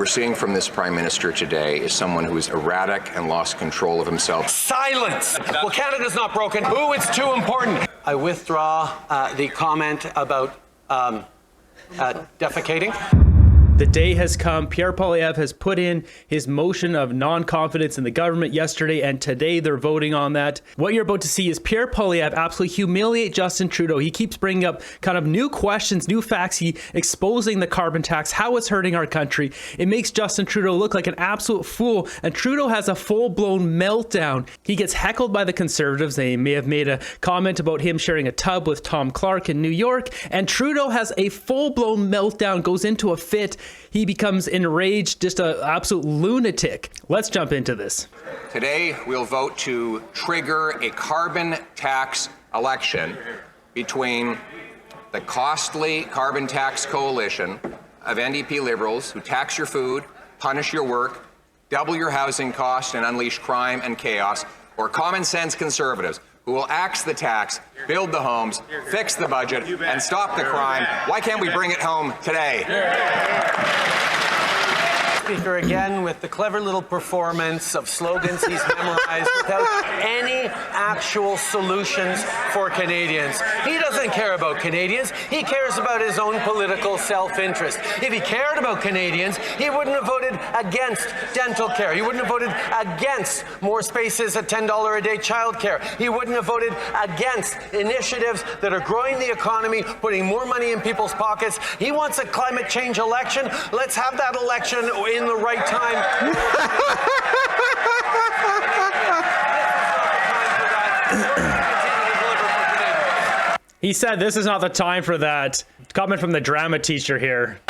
We're seeing from this Prime Minister today is someone who is erratic and lost control of himself. Silence! Well, Canada's not broken. Ooh, it's too important. I withdraw the comment about defecating. The day has come. Pierre Poilievre has put in his motion of non-confidence in the government yesterday, and today they're voting on that. What you're about to see is Pierre Poilievre absolutely humiliate Justin Trudeau. He keeps bringing up kind of new questions, new facts. He exposing the carbon tax, how it's hurting our country. It makes Justin Trudeau look like an absolute fool, and Trudeau has a full-blown meltdown. He gets heckled by the Conservatives. They may have made a comment about him sharing a tub with Tom Clark in New York, and Trudeau has a full-blown meltdown, goes into a fit. He becomes enraged, just an absolute lunatic. Let's jump into this. Today, we'll vote to trigger a carbon tax election between the costly carbon tax coalition of NDP Liberals who tax your food, punish your work, double your housing cost, and unleash crime and chaos, or common sense Conservatives who will axe the tax, build the homes, fix the budget, and stop the crime. Why can't we bring it home today? Speaker, again, with the clever little performance of slogans he's memorized without any actual solutions for Canadians. He doesn't care about Canadians. He cares about his own political self-interest. If he cared about Canadians, he wouldn't have voted against dental care. He wouldn't have voted against more spaces at $10 a day childcare. He wouldn't have voted against initiatives that are growing the economy, putting more money in people's pockets. He wants a climate change election. Let's have that election in the right time. He said this is not the time for that. Comment from the drama teacher here.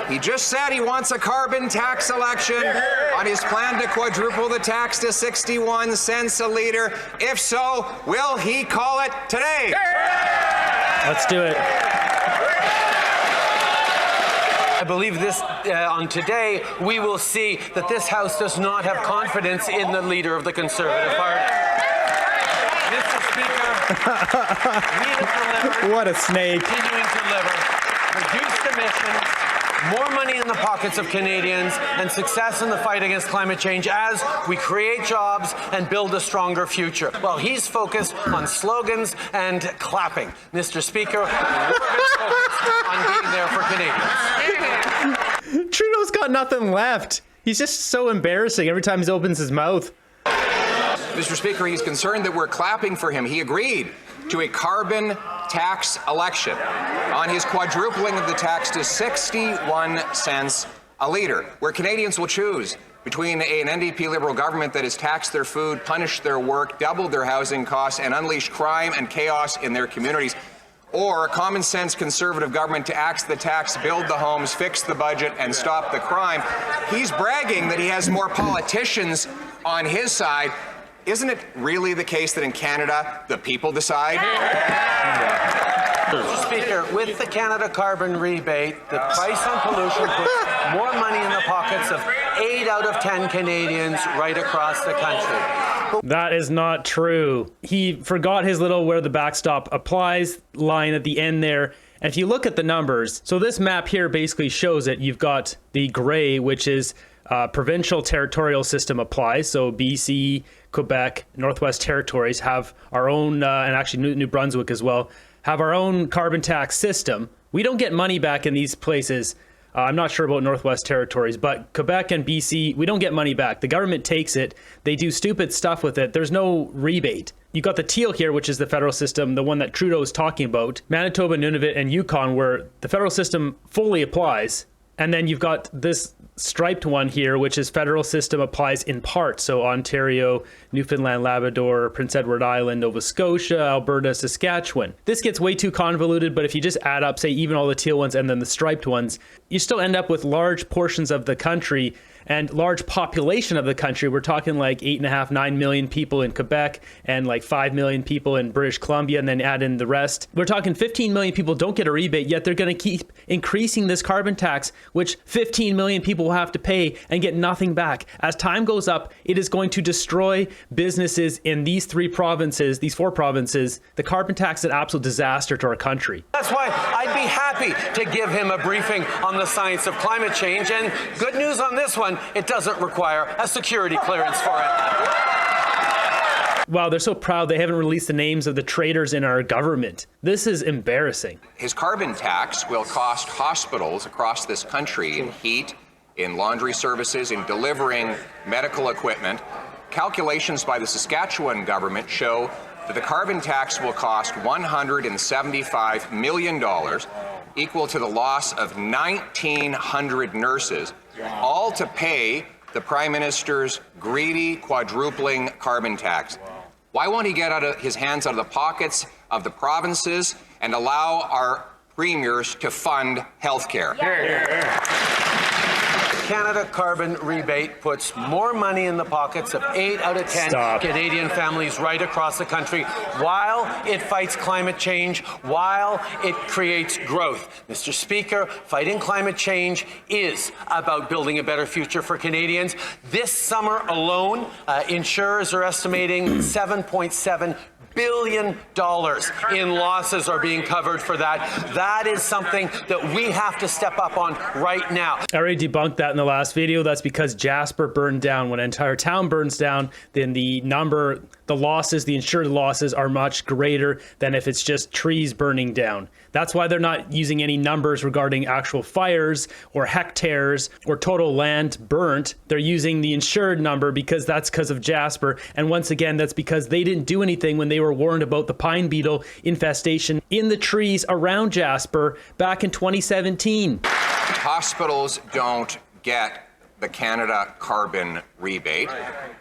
He just said he wants a carbon tax election on his plan to quadruple the tax to 61 cents a litre. If so, will he call it today? Let's do it. I believe this on today, we will see that this House does not have confidence in the leader of the Conservative Party. Mr. Speaker, we have delivered. What a snake. Continuing to deliver. Reduced emissions, more money in the pockets of Canadians, and success in the fight against climate change as we create jobs and build a stronger future. Well, he's focused on slogans and clapping. Mr. Speaker, we're focused on being there for Canadians. Trudeau's got nothing left. He's just so embarrassing every time he opens his mouth. Mr. Speaker, he's concerned that we're clapping for him. He agreed to a carbon tax election on his quadrupling of the tax to 61 cents a litre, where Canadians will choose between an NDP Liberal government that has taxed their food, punished their work, doubled their housing costs, and unleashed crime and chaos in their communities, or a common sense Conservative government to axe the tax, build the homes, fix the budget, and stop the crime. He's bragging that he has more politicians on his side. Isn't it really the case that in Canada, the people decide? Mr. Speaker, with the Canada carbon rebate, the price on pollution puts more money in the pockets of 8 out of 10 Canadians right across the country. That is not true. He forgot his little where the backstop applies line at the end there. And if you look at the numbers, so this map here basically shows it. You've got the gray, which is provincial territorial system applies. So BC, Quebec, Northwest Territories have our own, and actually New Brunswick as well, have our own carbon tax system. We don't get money back in these places. I'm not sure about Northwest Territories, but Quebec and BC, we don't get money back. The government takes it. They do stupid stuff with it. There's no rebate. You got the teal here, which is the federal system, the one that Trudeau is talking about. Manitoba, Nunavut, and Yukon, where the federal system fully applies. And then you've got this striped one here, which is federal system applies in part. So Ontario, Newfoundland, Labrador, Prince Edward Island, Nova Scotia, Alberta, Saskatchewan. This gets way too convoluted, but if you just add up, say, even all the teal ones and then the striped ones, you still end up with large portions of the country. and large population of the country. We're talking like 8.5, 9 million people in Quebec and like 5 million people in British Columbia, and then add in the rest. We're talking 15 million people don't get a rebate, yet they're going to keep increasing this carbon tax, which 15 million people will have to pay and get nothing back. As time goes up, it is going to destroy businesses in these four provinces. The carbon tax is an absolute disaster to our country. That's why I'd be happy to give him a briefing on the science of climate change. And good news on this one, it doesn't require a security clearance for it. Wow, they're so proud they haven't released the names of the traitors in our government. This is embarrassing. His carbon tax will cost hospitals across this country in heat, in laundry services, in delivering medical equipment. Calculations by the Saskatchewan government show that the carbon tax will cost $175 million, equal to the loss of 1,900 nurses, all to pay the Prime Minister's greedy quadrupling carbon tax. Why won't he get his hands out of the pockets of the provinces and allow our premiers to fund health care? Canada carbon rebate puts more money in the pockets of 8 out of 10 Canadian families right across the country, while it fights climate change, while it creates growth. Mr. Speaker, fighting climate change is about building a better future for Canadians. This summer alone, insurers are estimating $7.7 billion in losses are being covered for that. That is something that we have to step up on right now. I already debunked that in the last video. That's because Jasper burned down. When an entire town burns down, then the insured losses are much greater than if it's just trees burning down. That's why they're not using any numbers regarding actual fires or hectares or total land burnt. They're using the insured number because of Jasper. And once again, that's because they didn't do anything when they were warned about the pine beetle infestation in the trees around Jasper back in 2017. Hospitals don't get the Canada carbon rebate.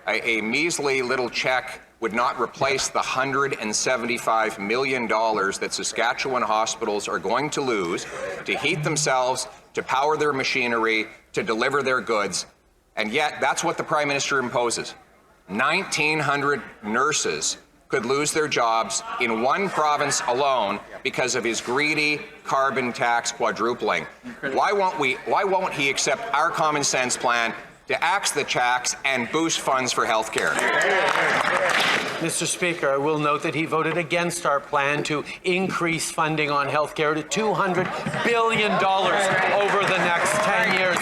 A measly little check would not replace the $175 million that Saskatchewan hospitals are going to lose to heat themselves, to power their machinery, to deliver their goods. And yet, that's what the Prime Minister imposes. 1,900 nurses could lose their jobs in one province alone because of his greedy carbon tax quadrupling. Why won't he accept our common sense plan to axe the tax and boost funds for health care? Mr. Speaker, I will note that he voted against our plan to increase funding on health care to $200 billion over the next 10 years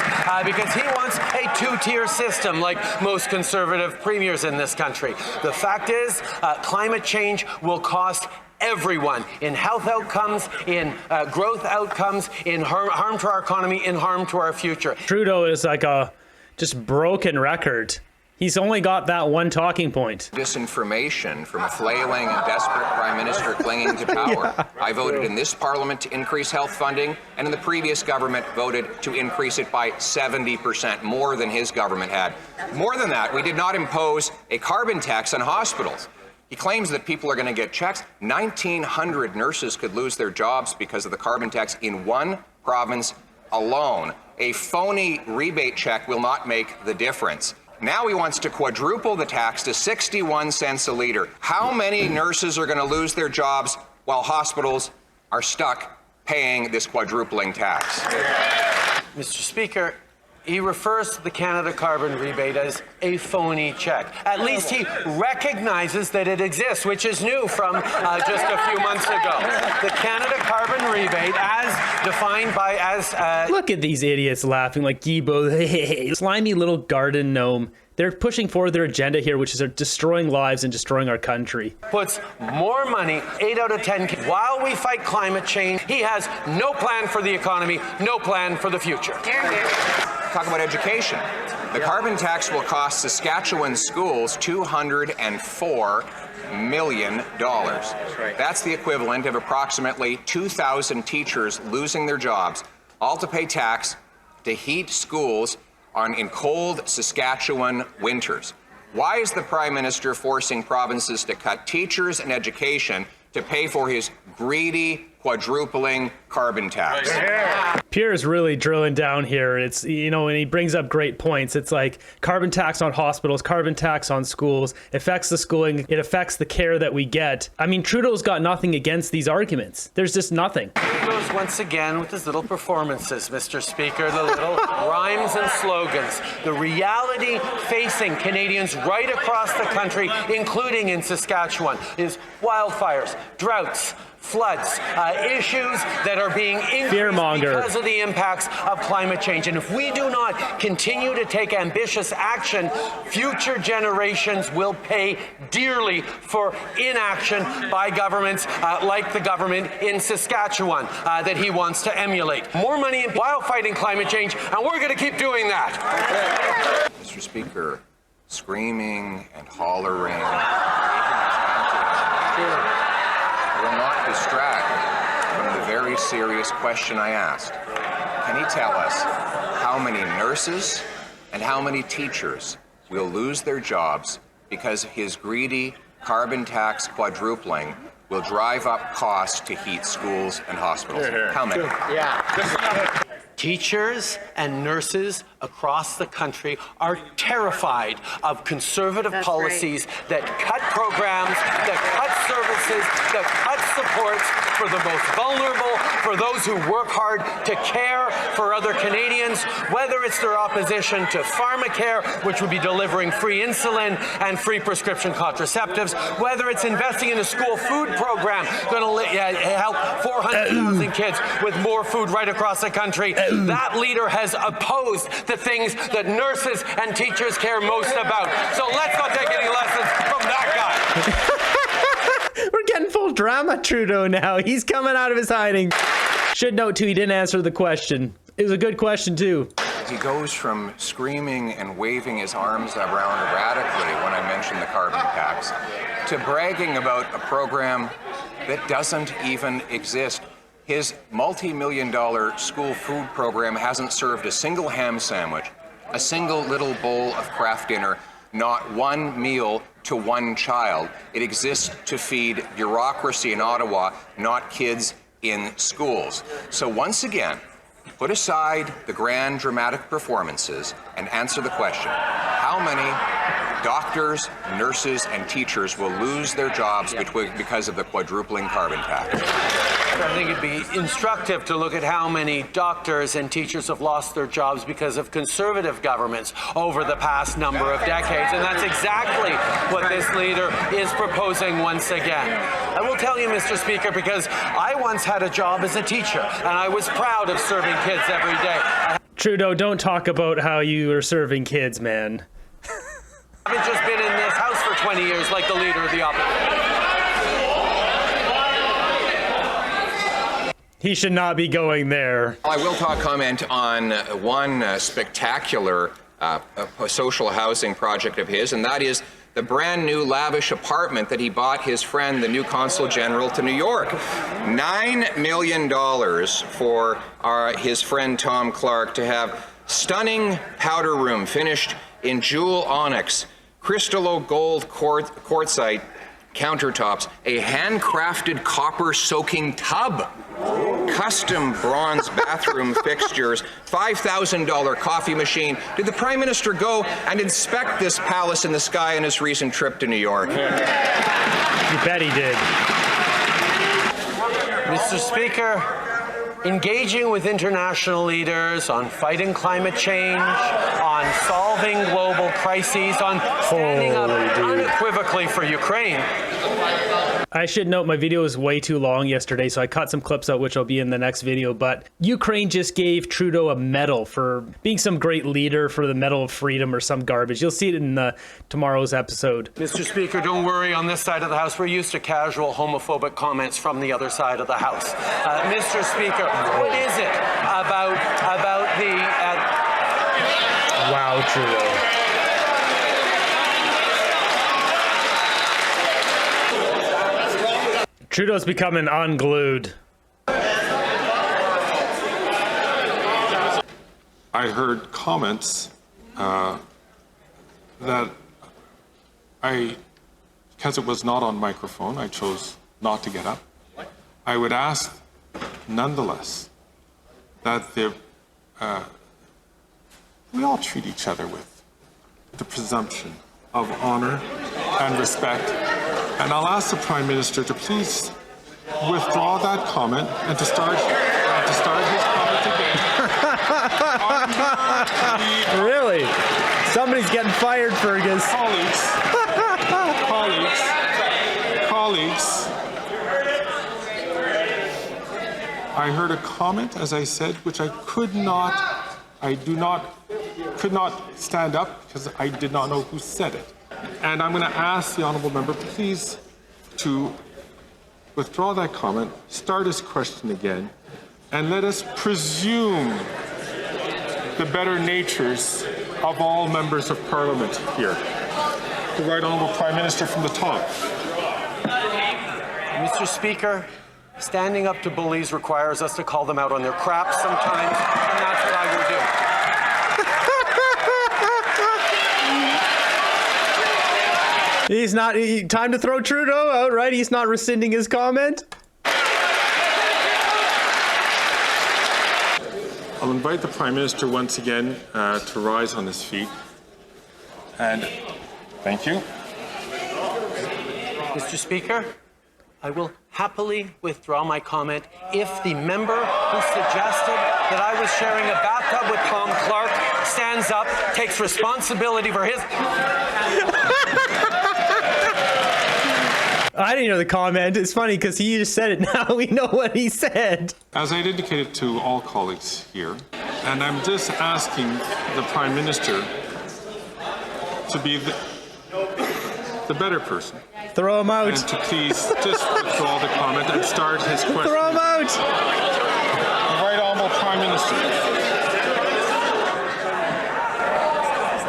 because he wants a two-tier system like most conservative premiers in this country. The fact is, climate change will cost everyone in health outcomes, in growth outcomes, in harm to our economy, in harm to our future. Trudeau is like a just broken record. He's only got that one talking point. Disinformation from a flailing and desperate Prime Minister clinging to power. Yeah. I voted in this Parliament to increase health funding, and in the previous government voted to increase it by 70%, more than his government had. More than that, we did not impose a carbon tax on hospitals. He claims that people are going to get checks. 1,900 nurses could lose their jobs because of the carbon tax in one province alone. A phony rebate check will not make the difference. Now he wants to quadruple the tax to 61 cents a litre. How many nurses are going to lose their jobs while hospitals are stuck paying this quadrupling tax? Mr. Speaker, he refers to the Canada carbon rebate as a phony check. At least he recognizes that it exists, which is new from just a few months ago. The Canada carbon rebate, as defined by Look at these idiots laughing like Gibo. Slimy little garden gnome. They're pushing forward their agenda here, which is destroying lives and destroying our country. Puts more money, 8 out of 10. While we fight climate change, he has no plan for the economy, no plan for the future. Talk about education. The carbon tax will cost Saskatchewan schools $204 million. That's the equivalent of approximately 2,000 teachers losing their jobs, all to pay tax to heat schools in cold Saskatchewan winters. Why is the Prime Minister forcing provinces to cut teachers and education to pay for his greedy quadrupling carbon tax? Pierre's really drilling down here. It's, you know, and he brings up great points. It's like carbon tax on hospitals, carbon tax on schools, affects the schooling, it affects the care that we get. I mean, Trudeau's got nothing against these arguments. There's just nothing. He goes once again with his little performances, Mr. Speaker, the little rhymes and slogans. The reality facing Canadians right across the country, including in Saskatchewan, is wildfires, droughts, floods, issues that are being increased because of the impacts of climate change. And if we do not continue to take ambitious action, future generations will pay dearly for inaction by governments like the government in Saskatchewan that he wants to emulate. More money while fighting climate change, and we're going to keep doing that. Mr. Speaker, screaming and hollering will not distract from the very serious question I asked. Can he tell us how many nurses and how many teachers will lose their jobs because his greedy carbon tax quadrupling will drive up costs to heat schools and hospitals? How many? Yeah. Teachers and nurses across the country are terrified of conservative policies that cut programs, that cut services, that cut supports for the most vulnerable, for those who work hard to care for other Canadians, whether it's their opposition to pharmacare, which would be delivering free insulin and free prescription contraceptives, whether it's investing in a school food program going to help 400,000 kids with more food right across the country. That leader has opposed the things that nurses and teachers care most about. So let's not take any lessons from that guy. We're getting full drama Trudeau now. He's coming out of his hiding. Should note too, he didn't answer the question. It was a good question too. He goes from screaming and waving his arms around radically when I mention the carbon tax to bragging about a program that doesn't even exist. His multi-million-dollar school food program hasn't served a single ham sandwich, a single little bowl of Kraft dinner, not one meal to one child. It exists to feed bureaucracy in Ottawa, not kids in schools. So once again, put aside the grand dramatic performances and answer the question: how many doctors, nurses, and teachers will lose their jobs because of the quadrupling carbon tax? I think it'd be instructive to look at how many doctors and teachers have lost their jobs because of conservative governments over the past number of decades, and that's exactly what this leader is proposing once again. I will tell you, Mr. Speaker, because I once had a job as a teacher, and I was proud of serving kids every day. Trudeau, don't talk about how you are serving kids, man. I haven't just been in this house for 20 years like the leader of the opposition. He should not be going there. I will comment on one spectacular social housing project of his, and that is the brand new lavish apartment that he bought his friend, the new Consul General to New York. $9 million for his friend Tom Clark to have stunning powder room finished in jewel onyx, crystallo gold quartzite countertops, a handcrafted copper soaking tub, custom bronze bathroom fixtures, $5,000 coffee machine. Did the Prime Minister go and inspect this palace in the sky on his recent trip to New York? You bet he did. Mr. Speaker, engaging with international leaders on fighting climate change, on solving global crises, on standing up unequivocally for Ukraine. I should note my video was way too long yesterday, so I cut some clips out, which will be in the next video. But Ukraine just gave Trudeau a medal for being some great leader, for the Medal of Freedom or some garbage. You'll see it in tomorrow's episode. Mr. Speaker, don't worry. On this side of the House, we're used to casual homophobic comments from the other side of the House. Mr. Speaker, what is it about the... Wow, Trudeau. Trudeau's becoming unglued. I heard comments that because it was not on microphone, I chose not to get up. I would ask, nonetheless, that we all treat each other with the presumption of honor and respect. And I'll ask the Prime Minister to please withdraw that comment and to start his comment again. Really? Somebody's getting fired, Fergus. Colleagues, I heard a comment, as I said, which I could not stand up because I did not know who said it. And I'm going to ask the honourable member, please, to withdraw that comment, start his question again, and let us presume the better natures of all members of Parliament here. The Right Honourable Prime Minister from the top. Mr. Speaker, standing up to bullies requires us to call them out on their crap sometimes, and that's what I will do. He's not. Time to throw Trudeau out, right? He's not rescinding his comment. I'll invite the Prime Minister once again to rise on his feet. And thank you. Mr. Speaker, I will happily withdraw my comment if the member who suggested that I was sharing a bathtub with Tom Clark stands up, takes responsibility for his... I didn't know the comment. It's funny because he just said it. Now we know what he said. As I indicated to all colleagues here, and I'm just asking the Prime Minister to be the better person. Throw him out. And to please just withdraw the comment and start his question. Throw him out. The Right Honourable Prime Minister.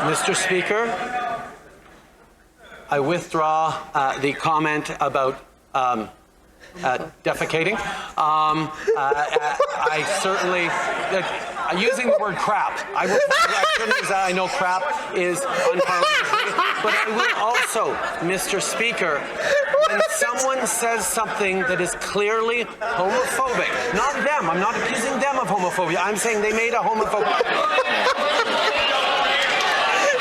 Mr. Speaker, I withdraw the comment about defecating. I certainly, using the word crap, I shouldn't use that. I know crap is unparliamentary, but I will also, Mr. Speaker, when someone says something that is clearly homophobic, not them, I'm not accusing them of homophobia, I'm saying they made a homophobic...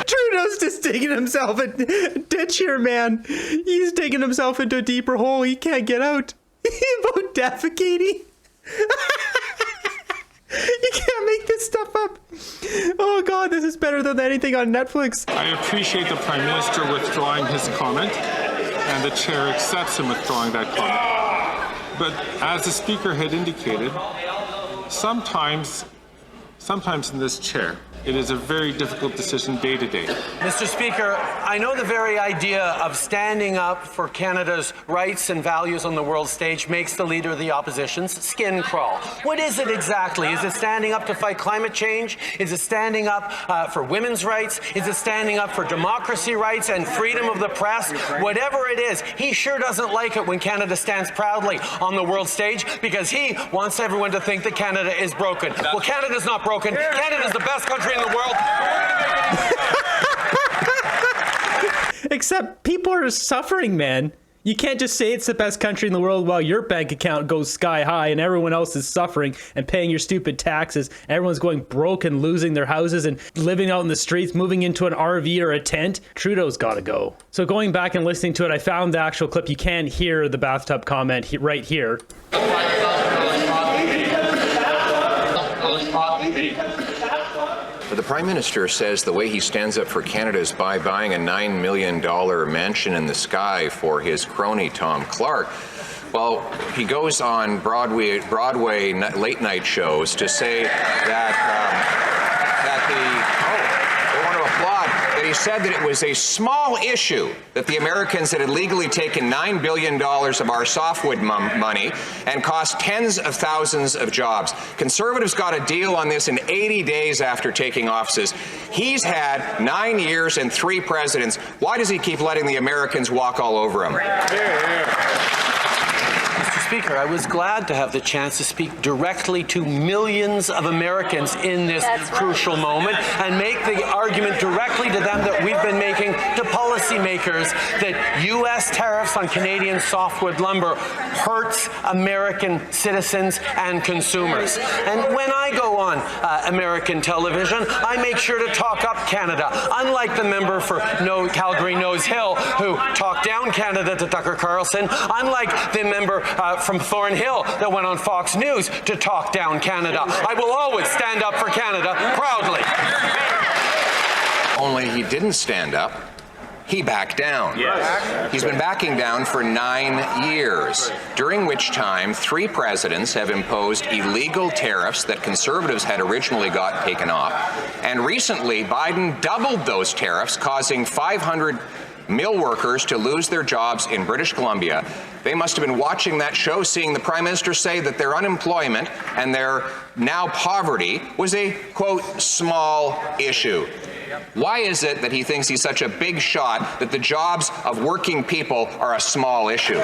Trudeau's just digging himself a ditch here, man. He's digging himself into a deeper hole. He can't get out. About defecating. You can't make this stuff up. Oh, God, this is better than anything on Netflix. I appreciate the Prime Minister withdrawing his comment, and the Chair accepts him withdrawing that comment. But as the Speaker had indicated, sometimes in this chair, it is a very difficult decision day to day. Mr. Speaker, I know the very idea of standing up for Canada's rights and values on the world stage makes the Leader of the Opposition's skin crawl. What is it exactly? Is it standing up to fight climate change? Is it standing up for women's rights? Is it standing up for democracy rights and freedom of the press? Whatever it is, he sure doesn't like it when Canada stands proudly on the world stage because he wants everyone to think that Canada is broken. Well, Canada's not broken. Canada's the best country in the world. Except people are suffering, man. You can't just say it's the best country in the world while your bank account goes sky high and everyone else is suffering and paying your stupid taxes. Everyone's going broke and losing their houses and living out in the streets, moving into an RV or a tent. Trudeau's got to go. So going back and listening to it, I found the actual clip. You can hear the bathtub comment right here. The Prime Minister says the way he stands up for Canada is by buying a $9 million mansion in the sky for his crony Tom Clark. Well, he goes on Broadway late night shows to say he said that it was a small issue that the Americans had illegally taken $9 billion of our softwood money and cost tens of thousands of jobs. Conservatives got a deal on this in 80 days after taking offices. He's had 9 years and 3 presidents. Why does he keep letting the Americans walk all over him? Mr. Speaker, I was glad to have the chance to speak directly to millions of Americans in this crucial moment and make the argument directly to them that we've been making to policymakers that U.S. tariffs on Canadian softwood lumber hurts American citizens and consumers. And when I go on American television, I make sure to talk up Canada, unlike the member for Calgary Nose Hill who talked down Canada to Tucker Carlson, unlike the member from Thornhill that went on Fox News to talk down Canada. I will always stand up for Canada proudly. Only he didn't stand up. He backed down. Yes. He's been backing down for 9 years, during which time 3 presidents have imposed illegal tariffs that Conservatives had originally got taken off. And recently, Biden doubled those tariffs, causing 500 mill workers to lose their jobs in British Columbia. They must have been watching that show, seeing the Prime Minister say that their unemployment and their now poverty was a, quote, small issue. Why is it that he thinks he's such a big shot that the jobs of working people are a small issue?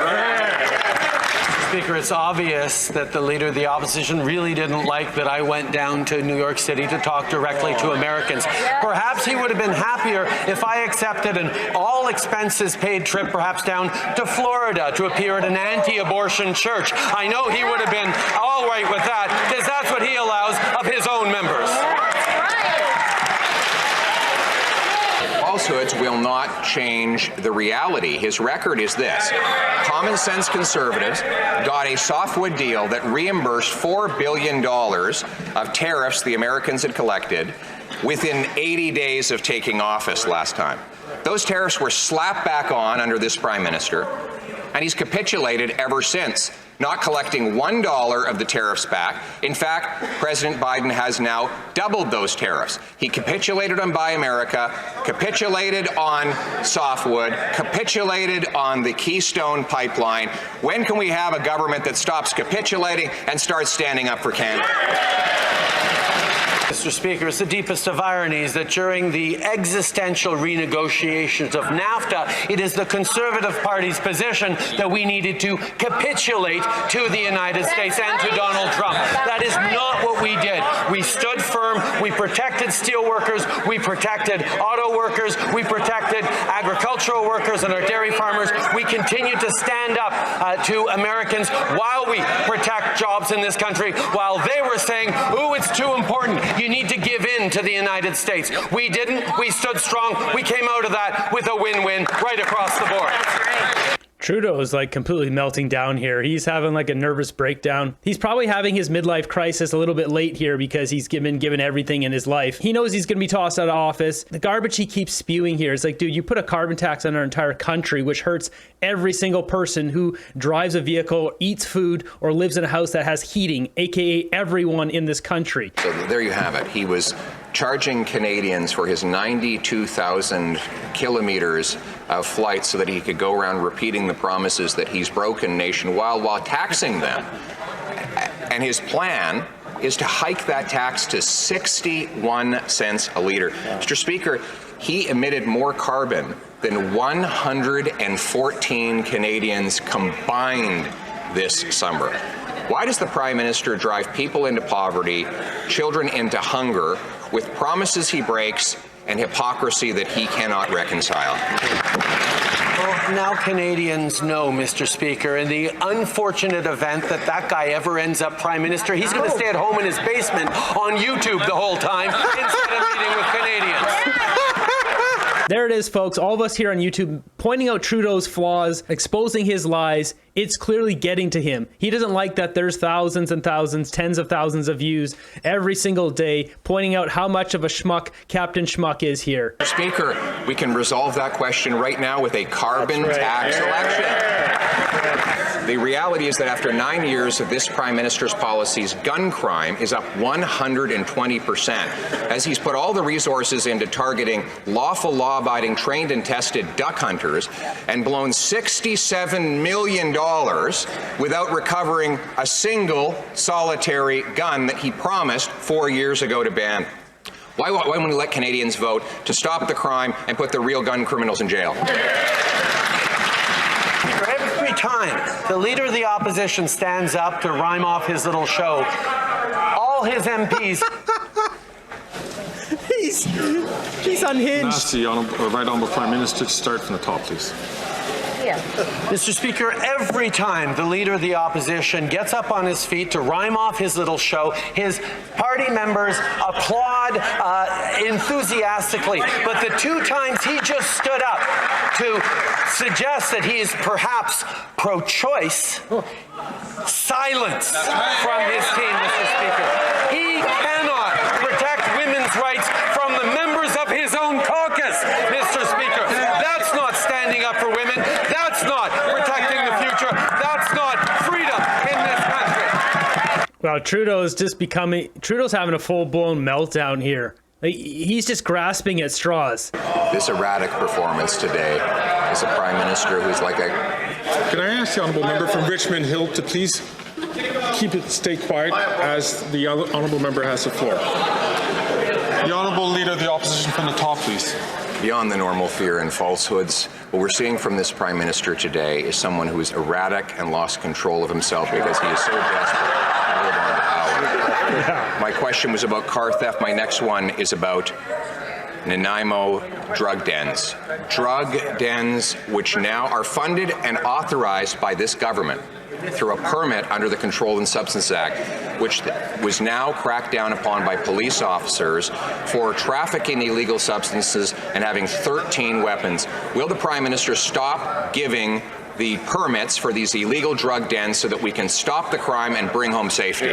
Speaker, it's obvious that the Leader of the Opposition really didn't like that I went down to New York City to talk directly to Americans. Perhaps he would have been happier if I accepted an all-expenses-paid trip perhaps down to Florida to appear at an anti-abortion church. I know he would have been all right with that because that's what he allows of his own members. Falsehoods will not change the reality. His record is this. Common sense Conservatives got a softwood deal that reimbursed $4 billion of tariffs the Americans had collected within 80 days of taking office last time. Those tariffs were slapped back on under this Prime Minister, and he's capitulated ever since, not collecting $1 of the tariffs back. In fact, President Biden has now doubled those tariffs. He capitulated on Buy America, capitulated on softwood, capitulated on the Keystone Pipeline. When can we have a government that stops capitulating and starts standing up for Canada? Mr. Speaker, it's the deepest of ironies that during the existential renegotiations of NAFTA, it is the Conservative Party's position that we needed to capitulate to the United States and to Donald Trump. That is not what we did. We stood firm. We protected steelworkers. We protected auto workers. We protected agricultural workers and our dairy farmers. We continue to stand up to Americans while we protect jobs in this country, while they were saying, ooh, it's too important. You need to give in to the United States. We didn't. We stood strong. We came out of that with a win-win right across the board. Trudeau is like completely melting down here. He's having like a nervous breakdown. He's probably having his midlife crisis a little bit late here because he's given everything in his life. He knows he's going to be tossed out of office. The garbage he keeps spewing here is like, dude, you put a carbon tax on our entire country, which hurts every single person who drives a vehicle, eats food, or lives in a house that has heating, aka everyone in this country. So there you have it. He was charging Canadians for his 92,000 kilometers of flight so that he could go around repeating the promises that he's broken nationwide while taxing them. And his plan is to hike that tax to 61 cents a litre. Mr. Speaker, he emitted more carbon than 114 Canadians combined this summer. Why does the Prime Minister drive people into poverty, children into hunger, with promises he breaks and hypocrisy that he cannot reconcile? Well, now Canadians know, Mr. Speaker, in the unfortunate event that that guy ever ends up Prime Minister, he's going to stay at home in his basement on YouTube the whole time instead of meeting with Canadians. There it is, folks. All of us here on YouTube pointing out Trudeau's flaws, exposing his lies. It's clearly getting to him. He doesn't like that there's thousands and thousands, tens of thousands of views every single day pointing out how much of a schmuck Captain Schmuck is here. Speaker, we can resolve that question right now with a carbon tax election. The reality is that after 9 years of this Prime Minister's policies, gun crime is up 120%, as he's put all the resources into targeting lawful, law-abiding, trained and tested duck hunters and blown $67 million without recovering a single solitary gun that he promised 4 years ago to ban. Why won't we let Canadians vote to stop the crime and put the real gun criminals in jail? Every time the leader of the opposition stands up to rhyme off his little show, all his MPs... He's unhinged. Ask the Right Honourable Prime Minister to start from the top, please. Yeah. Mr. Speaker, every time the leader of the opposition gets up on his feet to rhyme off his little show, his party members applaud enthusiastically. But the two times he just stood up to suggest that he is perhaps pro-choice, silence from his team, Mr. Speaker. He cannot protect women's rights from the members of his own caucus, Mr. Speaker. That's not standing up for women. That's not protecting the future. That's not freedom in this country. Well, Trudeau's having a full-blown meltdown here. Like, he's just grasping at straws. This erratic performance today is a Prime Minister who's like a... Can I ask the Honourable Member from Richmond Hill to please stay quiet as the Honourable Member has the floor. The Honourable Leader of the Opposition from the top, please. Beyond the normal fear and falsehoods, what we're seeing from this Prime Minister today is someone who is erratic and lost control of himself because he is so desperate to hold on to power. Yeah. My question was about car theft. My next one is about Nanaimo drug dens. Drug dens which now are funded and authorized by this government through a permit under the Controlled and Substances Act, which was now cracked down upon by police officers for trafficking illegal substances and having 13 weapons. Will the Prime Minister stop giving the permits for these illegal drug dens so that we can stop the crime and bring home safety?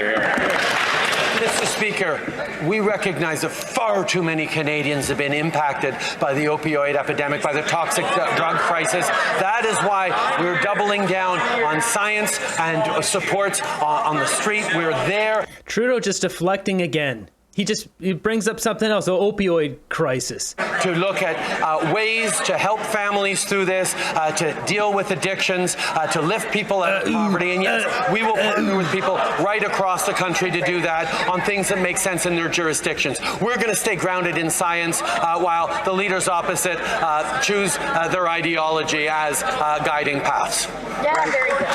Mr. Speaker, we recognize that far too many Canadians have been impacted by the opioid epidemic, by the toxic drug crisis. That is why we're doubling down on science and supports on the street. We're there. Trudeau just deflecting again. He brings up something else, the opioid crisis. To look at ways to help families through this, to deal with addictions, to lift people out of poverty. And yes, we will partner with people right across the country to do that on things that make sense in their jurisdictions. We're going to stay grounded in science while the leaders opposite choose their ideology as guiding paths. Yeah, very good.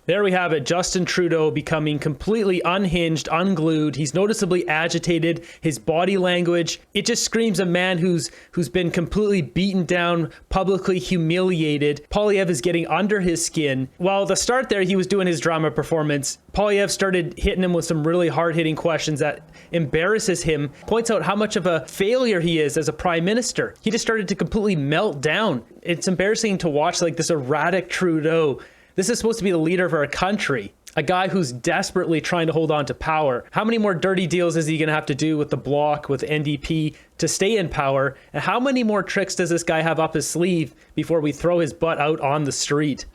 There we have it, Justin Trudeau becoming completely unhinged, unglued. He's noticeably agitated, his body language. It just screams a man who's been completely beaten down, publicly humiliated. Poilievre is getting under his skin. While at the start there, he was doing his drama performance, Poilievre started hitting him with some really hard-hitting questions that embarrasses him, points out how much of a failure he is as a prime minister. He just started to completely melt down. It's embarrassing to watch, like, this erratic Trudeau. This is supposed to be the leader of our country, a guy who's desperately trying to hold on to power. How many more dirty deals is he going to have to do with the Bloc, with NDP to stay in power? And how many more tricks does this guy have up his sleeve before we throw his butt out on the street?